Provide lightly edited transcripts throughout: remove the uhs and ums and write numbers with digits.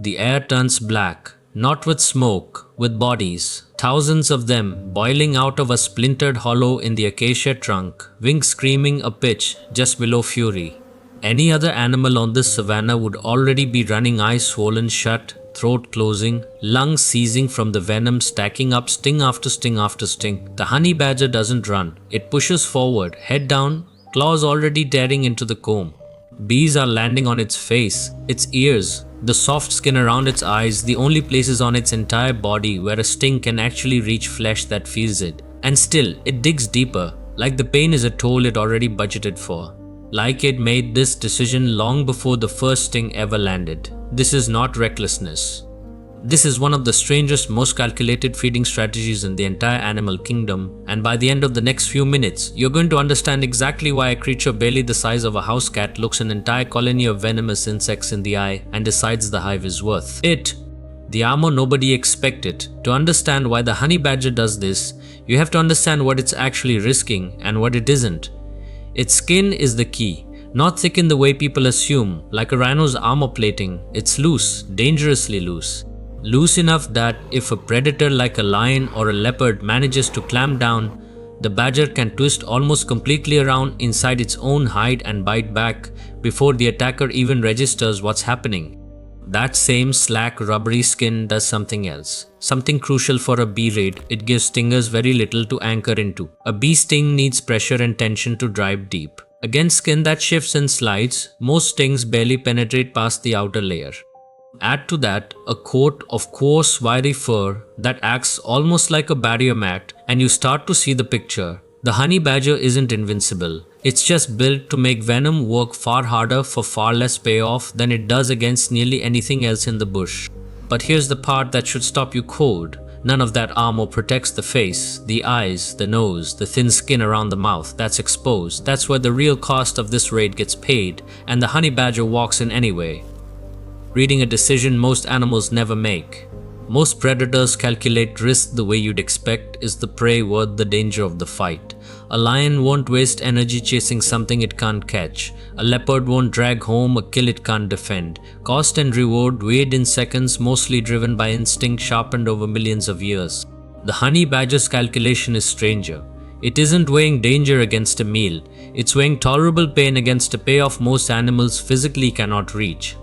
The air turns black, not with smoke, with bodies, thousands of them boiling out of a splintered hollow in the acacia trunk, wings screaming a pitch just below fury. Any other animal on this savannah would already be running, eyes swollen shut, throat closing, lungs seizing from the venom stacking up, sting after sting after sting. The honey badger doesn't run. It pushes forward, head down, claws already tearing into the comb. Bees are landing on its face, its ears, the soft skin around its eyes, the only places on its entire body where a sting can actually reach flesh that feels it. And still, it digs deeper, like the pain is a toll it already budgeted for. Like it made this decision long before the first sting ever landed. This is not recklessness. This is one of the strangest, most calculated feeding strategies in the entire animal kingdom, and by the end of the next few minutes, you're going to understand exactly why a creature barely the size of a house cat looks an entire colony of venomous insects in the eye and decides the hive is worth it. The armor nobody expected. To understand why the honey badger does this, you have to understand what it's actually risking and what it isn't. Its skin is the key. Not thick in the way people assume, like a rhino's armor plating. It's loose, dangerously loose. Loose enough that if a predator like a lion or a leopard manages to clamp down, the badger can twist almost completely around inside its own hide and bite back before the attacker even registers what's happening. That same slack, rubbery skin does something else. Something crucial for a bee raid. It gives stingers very little to anchor into. A bee sting needs pressure and tension to drive deep. Against skin that shifts and slides, most stings barely penetrate past the outer layer. Add to that a coat of coarse, wiry fur that acts almost like a barrier mat, and you start to see the picture. The honey badger isn't invincible. It's just built to make venom work far harder for far less payoff than it does against nearly anything else in the bush. But here's the part that should stop you cold. None of that armor protects the face, the eyes, the nose, the thin skin around the mouth that's exposed. That's where the real cost of this raid gets paid, and the honey badger walks in anyway. Reading a decision most animals never make. Most predators calculate risk the way you'd expect. Is the prey worth the danger of the fight? A lion won't waste energy chasing something it can't catch. A leopard won't drag home a kill it can't defend. Cost and reward weighed in seconds, mostly driven by instinct sharpened over millions of years. The honey badger's calculation is stranger. It isn't weighing danger against a meal. It's weighing tolerable pain against a payoff most animals physically cannot reach.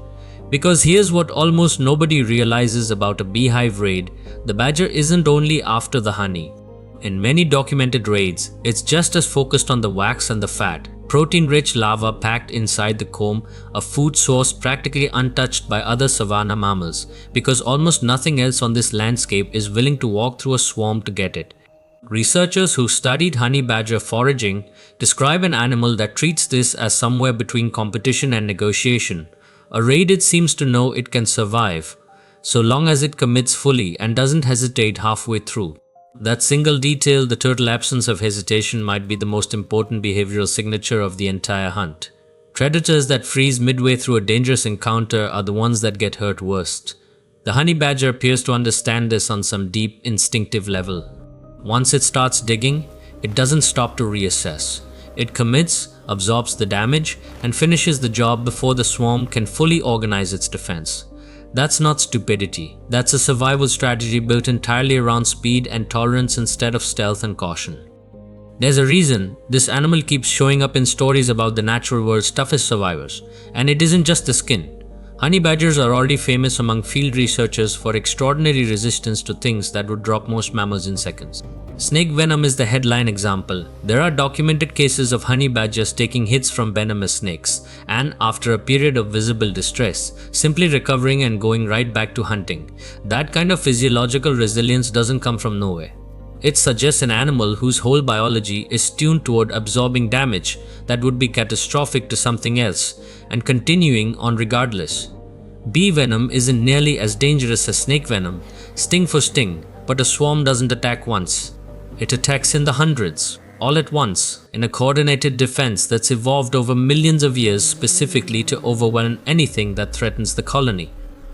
Because here's what almost nobody realizes about a beehive raid, the badger isn't only after the honey. In many documented raids, it's just as focused on the wax and the fat, protein-rich larvae packed inside the comb, a food source practically untouched by other savannah mammals, because almost nothing else on this landscape is willing to walk through a swarm to get it. Researchers who studied honey badger foraging describe an animal that treats this as somewhere between competition and negotiation. A raid it seems to know it can survive, so long as it commits fully and doesn't hesitate halfway through. That single detail, the total absence of hesitation, might be the most important behavioral signature of the entire hunt. Predators that freeze midway through a dangerous encounter are the ones that get hurt worst. The honey badger appears to understand this on some deep, instinctive level. Once it starts digging, it doesn't stop to reassess. It commits, absorbs the damage, and finishes the job before the swarm can fully organize its defense. That's not stupidity. That's a survival strategy built entirely around speed and tolerance instead of stealth and caution. There's a reason this animal keeps showing up in stories about the natural world's toughest survivors, and it isn't just the skin. Honey badgers are already famous among field researchers for extraordinary resistance to things that would drop most mammals in seconds. Snake venom is the headline example. There are documented cases of honey badgers taking hits from venomous snakes and, after a period of visible distress, simply recovering and going right back to hunting. That kind of physiological resilience doesn't come from nowhere. It suggests an animal whose whole biology is tuned toward absorbing damage that would be catastrophic to something else and continuing on regardless. Bee venom isn't nearly as dangerous as snake venom, sting for sting, but a swarm doesn't attack once. It attacks in the hundreds, all at once, in a coordinated defense that's evolved over millions of years specifically to overwhelm anything that threatens the colony.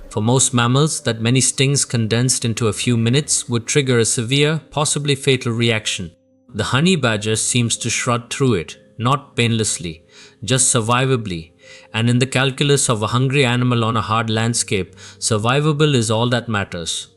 For most mammals, that many stings condensed into a few minutes would trigger a severe, possibly fatal reaction. The honey badger seems to shrug through it, not painlessly, just survivably. And in the calculus of a hungry animal on a hard landscape, survivable is all that matters.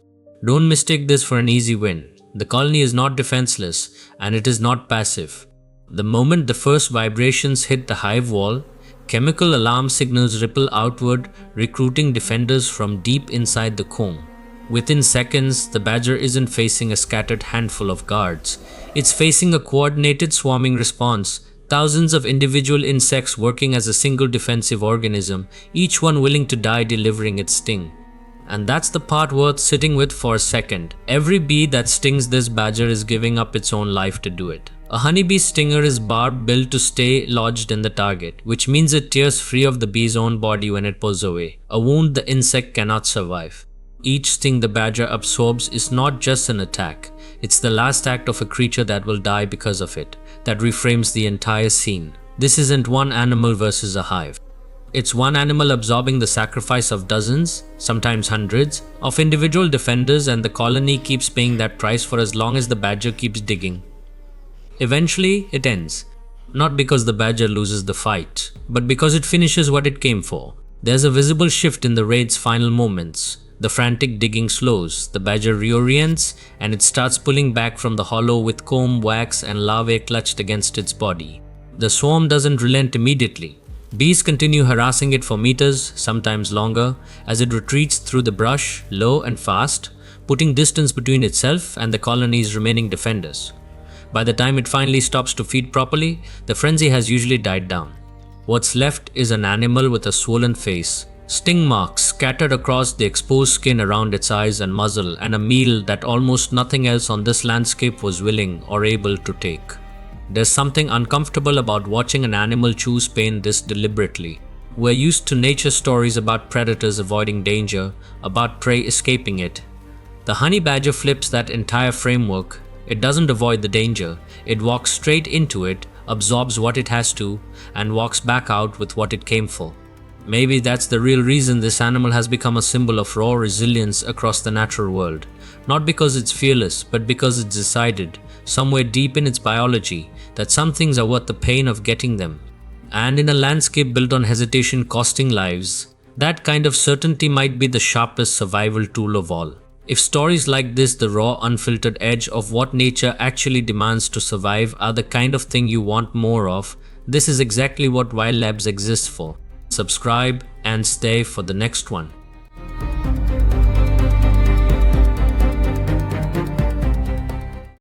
Don't mistake this for an easy win. The colony is not defenseless, and it is not passive. The moment the first vibrations hit the hive wall, chemical alarm signals ripple outward, recruiting defenders from deep inside the comb. Within seconds, the badger isn't facing a scattered handful of guards. It's facing a coordinated swarming response, thousands of individual insects working as a single defensive organism, each one willing to die delivering its sting. And that's the part worth sitting with for a second. Every bee that stings this badger is giving up its own life to do it. A honeybee's stinger is barbed built to stay lodged in the target, which means it tears free of the bee's own body when it pulls away, a wound the insect cannot survive. Each sting the badger absorbs is not just an attack, it's the last act of a creature that will die because of it, that reframes the entire scene. This isn't one animal versus a hive. It's one animal absorbing the sacrifice of dozens, sometimes hundreds, of individual defenders, and the colony keeps paying that price for as long as the badger keeps digging. Eventually, it ends. Not because the badger loses the fight, but because it finishes what it came for. There's a visible shift in the raid's final moments. The frantic digging slows, the badger reorients, and it starts pulling back from the hollow with comb, wax, and larvae clutched against its body. The swarm doesn't relent immediately. Bees continue harassing it for meters, sometimes longer, as it retreats through the brush, low and fast, putting distance between itself and the colony's remaining defenders. By the time it finally stops to feed properly, the frenzy has usually died down. What's left is an animal with a swollen face, sting marks scattered across the exposed skin around its eyes and muzzle, and a meal that almost nothing else on this landscape was willing or able to take. There's something uncomfortable about watching an animal choose pain this deliberately. We're used to nature stories about predators avoiding danger, about prey escaping it. The honey badger flips that entire framework. It doesn't avoid the danger, it walks straight into it, absorbs what it has to, and walks back out with what it came for. Maybe that's the real reason this animal has become a symbol of raw resilience across the natural world. Not because it's fearless, but because it's decided, somewhere deep in its biology, that some things are worth the pain of getting them. And in a landscape built on hesitation costing lives, that kind of certainty might be the sharpest survival tool of all. If stories like this, the raw, unfiltered edge of what nature actually demands to survive, are the kind of thing you want more of, this is exactly what WildLabX exists for. Subscribe and stay for the next one.